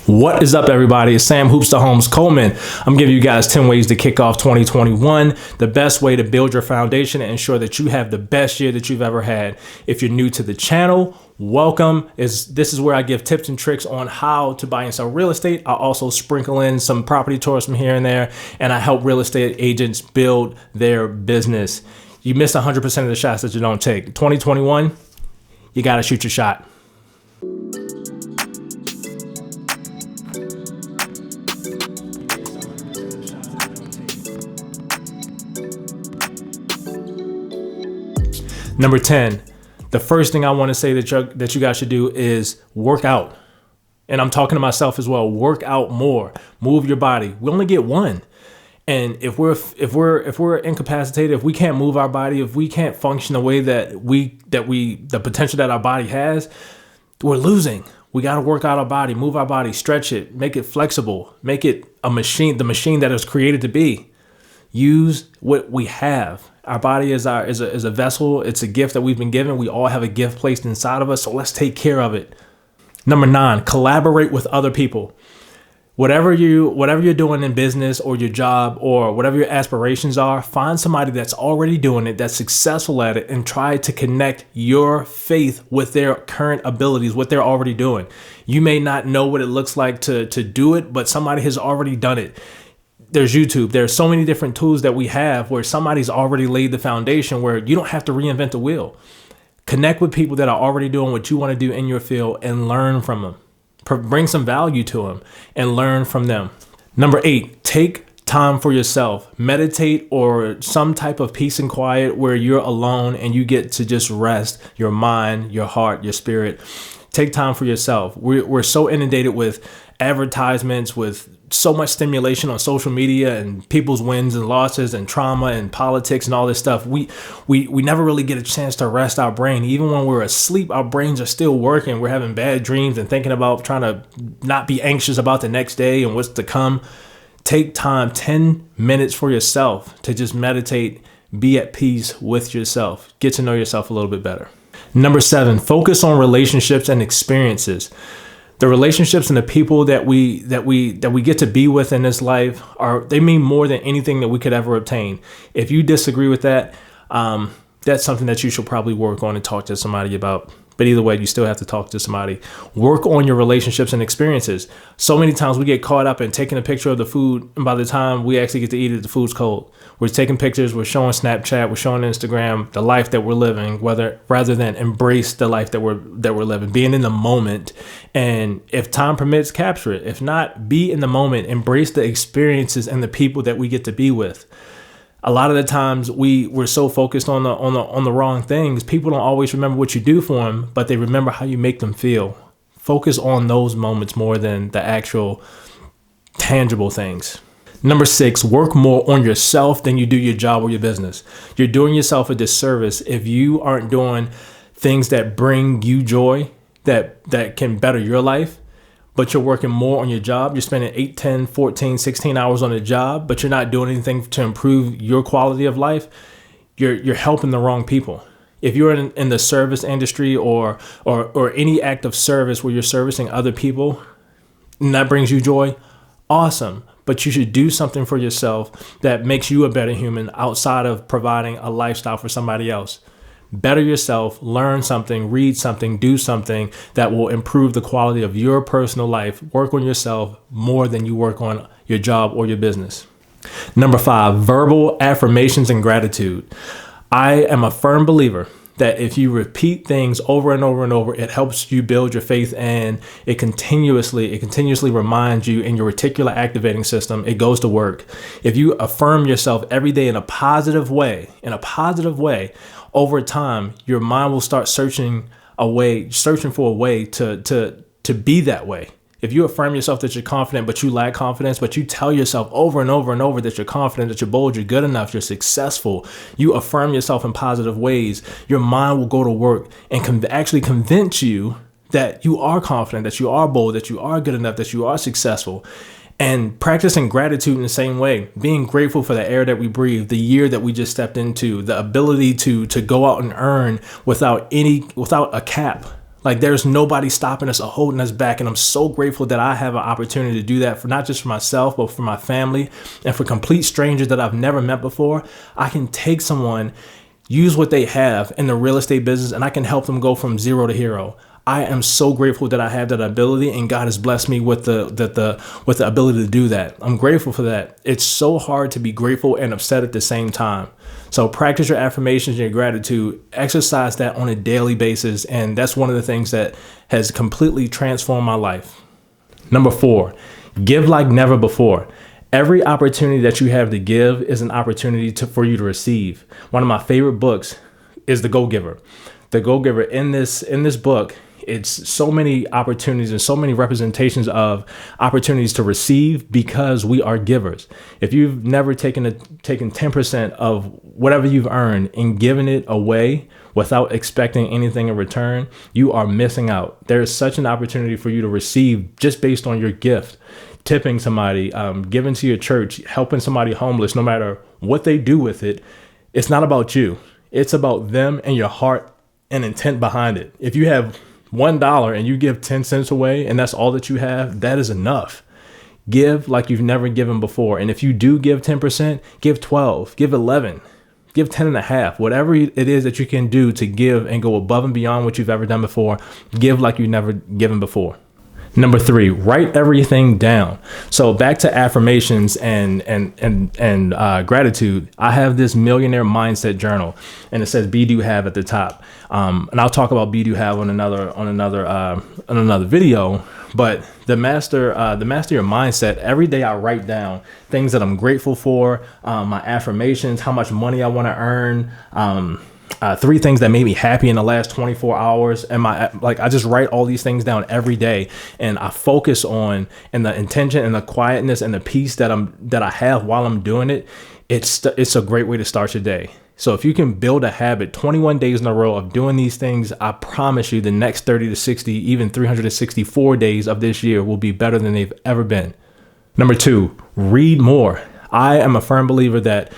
What is up, everybody? It's Sam Hoops to Homes Coleman. I'm giving you guys 10 ways to kick off 2021, the best way to build your foundation and ensure that you have the best year that you've ever had. If you're new to the channel, welcome. This is where I give tips and tricks on how to buy and sell real estate. I also sprinkle in some property tours from here and there, and I help real estate agents build their business. You miss 100% of the shots that you don't take. 2021, you got to shoot your shot. Number 10, the first thing I want to say that you guys should do is work out. And I'm talking to myself as well. Work out more. Move your body. We only get one. And if we're incapacitated, if we can't move our body, if we can't function the way that the potential that our body has, we're losing. We got to work out our body, move our body, stretch it, make it flexible, make it a machine, the machine that it was created to be. Use what we have. Our body is a vessel. It's a gift that we've been given. We all have a gift placed inside of us, so let's take care of it. Number 9, collaborate with other people. Whatever you're doing in business or your job or whatever your aspirations are, find somebody that's already doing it, that's successful at it, and try to connect your faith with their current abilities, what they're already doing. You may not know what it looks like to do it, but somebody has already done it. There's YouTube. There's so many different tools that we have where somebody's already laid the foundation where you don't have to reinvent the wheel. Connect with people that are already doing what you want to do in your field and learn from them. Bring some value to them and learn from them. Number 8, take time for yourself. Meditate or some type of peace and quiet where you're alone and you get to just rest your mind, your heart, your spirit. Take time for yourself. We're so inundated with advertisements, with so much stimulation on social media and people's wins and losses and trauma and politics and all this stuff. We never really get a chance to rest our brain. Even when we're asleep, our brains are still working. We're having bad dreams and thinking about trying to not be anxious about the next day and what's to come. Take time, 10 minutes for yourself to just meditate, be at peace with yourself, get to know yourself a little bit better. Number 7, focus on relationships and experiences. The relationships and the people that we get to be with in this life they mean more than anything that we could ever obtain. If you disagree with that, that's something that you should probably work on and talk to somebody about. But either way, you still have to talk to somebody. Work on your relationships and experiences. So many times we get caught up in taking a picture of the food, and by the time we actually get to eat it, the food's cold. We're taking pictures, we're showing Snapchat, we're showing Instagram the life that we're living, rather than embrace the life that we're living, being in the moment. And if time permits, capture it. If not, be in the moment, embrace the experiences and the people that we get to be with. A lot of the times we're so focused on the wrong things. People don't always remember what you do for them, but they remember how you make them feel. Focus on those moments more than the actual tangible things. Number 6, work more on yourself than you do your job or your business. You're doing yourself a disservice if you aren't doing things that bring you joy, that can better your life, but you're working more on your job. You're spending 8, 10, 14, 16 hours on a job, but you're not doing anything to improve your quality of life. You're helping the wrong people. If you're in the service industry or any act of service where you're servicing other people and that brings you joy, awesome. But you should do something for yourself that makes you a better human outside of providing a lifestyle for somebody else. Better yourself, learn something, read something, do something that will improve the quality of your personal life. Work on yourself more than you work on your job or your business. Number 5, verbal affirmations and gratitude. I am a firm believer that if you repeat things over and over and over, it helps you build your faith, and it continuously reminds you in your reticular activating system. It goes to work. If you affirm yourself every day in a positive way, over time, your mind will start searching for a way to be that way. If you affirm yourself that you're confident, but you lack confidence, but you tell yourself over and over and over that you're confident, that you're bold, you're good enough, you're successful, you affirm yourself in positive ways, your mind will go to work and actually convince you that you are confident, that you are bold, that you are good enough, that you are successful. And practicing gratitude in the same way, being grateful for the air that we breathe, the year that we just stepped into, the ability to go out and earn without a cap. Like there's nobody stopping us or holding us back. And I'm so grateful that I have an opportunity to do that for not just for myself, but for my family and for complete strangers that I've never met before. I can take someone, use what they have in the real estate business, and I can help them go from zero to hero. I am so grateful that I have that ability, and God has blessed me with the ability to do that. I'm grateful for that. It's so hard to be grateful and upset at the same time. So practice your affirmations and your gratitude, exercise that on a daily basis. And that's one of the things that has completely transformed my life. Number 4, give like never before. Every opportunity that you have to give is an opportunity for you to receive. One of my favorite books is The Go-Giver. The Go-Giver, in this book, it's so many opportunities and so many representations of opportunities to receive because we are givers. If you've never taken 10% of whatever you've earned and given it away without expecting anything in return, you are missing out. There is such an opportunity for you to receive just based on your gift. Tipping somebody, giving to your church, helping somebody homeless, no matter what they do with it. It's not about you. It's about them and your heart and intent behind it. If you have $1 and you give 10 cents away and that's all that you have, that is enough. Give like you've never given before. And if you do give 10%, give 12, give 11, give 10 and a half, whatever it is that you can do to give and go above and beyond what you've ever done before. Give like you've never given before. Number 3, write everything down. So back to affirmations and gratitude. I have this millionaire mindset journal, and it says "Be Do Have" at the top. And I'll talk about "Be Do Have" on another video. But the master your mindset. Every day I write down things that I'm grateful for, my affirmations, how much money I want to earn. 3 things that made me happy in the last 24 hours. And I just write all these things down every day, and I focus on and the intention and the quietness and the peace that I have while I'm doing it. It's a great way to start your day. So if you can build a habit 21 days in a row of doing these things, I promise you the next 30 to 60, even 364 days of this year will be better than they've ever been. Number 2, read more. I am a firm believer that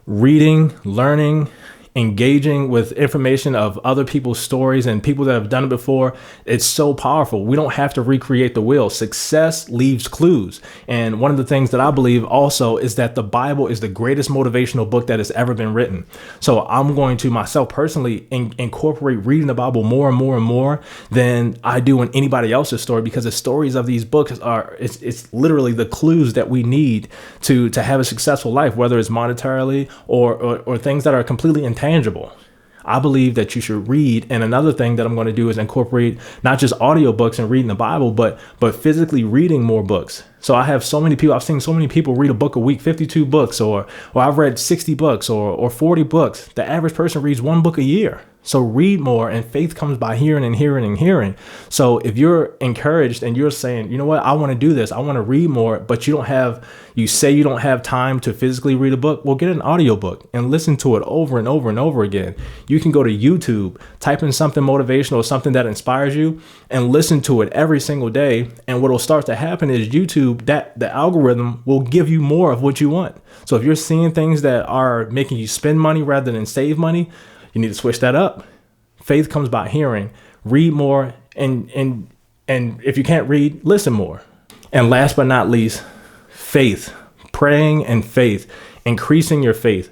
reading, learning, engaging with information of other people's stories and people that have done it before, it's so powerful. We don't have to recreate the wheel. Success leaves clues. And one of the things that I believe also is that the Bible is the greatest motivational book that has ever been written. So I'm going to myself personally incorporate reading the Bible more and more and more than I do in anybody else's story, because the stories of these books it's literally the clues that we need to have a successful life, whether it's monetarily or things that are completely intangible. I believe that you should read. And another thing that I'm going to do is incorporate not just audiobooks and reading the Bible, but physically reading more books. So I have so many people, I've seen so many people read a book a week, 52 books, or I've read 60 books or 40 books. The average person reads 1 book a year. So read more, and faith comes by hearing and hearing and hearing. So if you're encouraged and you're saying, you know what, I want to do this, I want to read more, but you say you don't have time to physically read a book, well, get an audiobook and listen to it over and over and over again. You can go to YouTube, type in something motivational, something that inspires you, and listen to it every single day. And what will start to happen is YouTube, that the algorithm will give you more of what you want. So if you're seeing things that are making you spend money rather than save money, you need to switch that up. Faith comes by hearing. Read more, and if you can't read, listen more. And last but not least, faith. Praying and faith. Increasing your faith.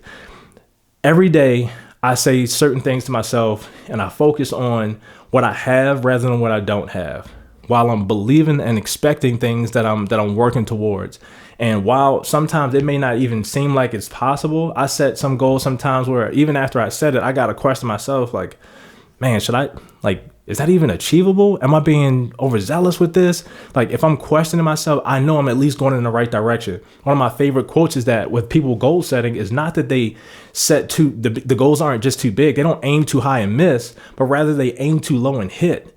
Every day I say certain things to myself, and I focus on what I have rather than what I don't have, while I'm believing and expecting things that I'm working towards. And while sometimes it may not even seem like it's possible, I set some goals sometimes where even after I said it, I got to question myself, like, man, is that even achievable? Am I being overzealous with this? Like, if I'm questioning myself, I know I'm at least going in the right direction. One of my favorite quotes is that with people goal setting is not that they set the goals aren't just too big. They don't aim too high and miss, but rather they aim too low and hit.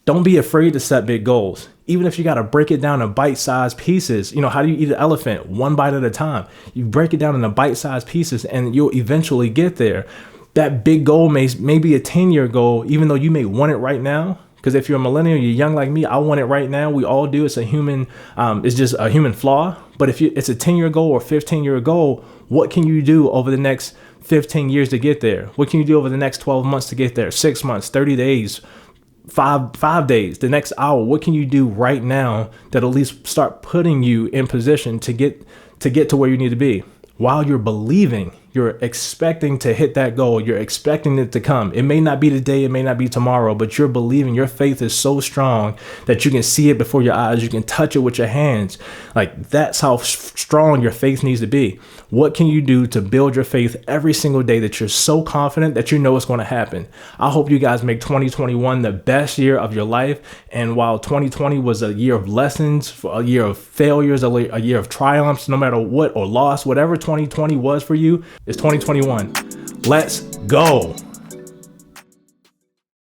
Don't be afraid to set big goals. Even if you got to break it down in bite-sized pieces. How do you eat an elephant? 1 bite at a time. You break it down into bite-sized pieces and you'll eventually get there. That big goal may be a 10-year goal, even though you may want it right now. Because if you're a millennial, you're young like me, I want it right now. We all do. It's it's just a human flaw. But if it's a 10-year goal or 15-year goal, what can you do over the next 15 years to get there? What can you do over the next 12 months to get there? 6 months, 30 days, five days, the next hour? What can you do right now that at least start putting you in position to get to where you need to be? While you're believing, you're expecting to hit that goal. You're expecting it to come. It may not be today, it may not be tomorrow, but you're believing. Your faith is so strong that you can see it before your eyes. You can touch it with your hands. Like, that's how strong your faith needs to be. What can you do to build your faith every single day that you're so confident that you know it's going to happen? I hope you guys make 2021 the best year of your life. And while 2020 was a year of lessons, a year of failures, a year of triumphs, no matter what, or loss, whatever 2020 was for you, it's 2021. Let's go.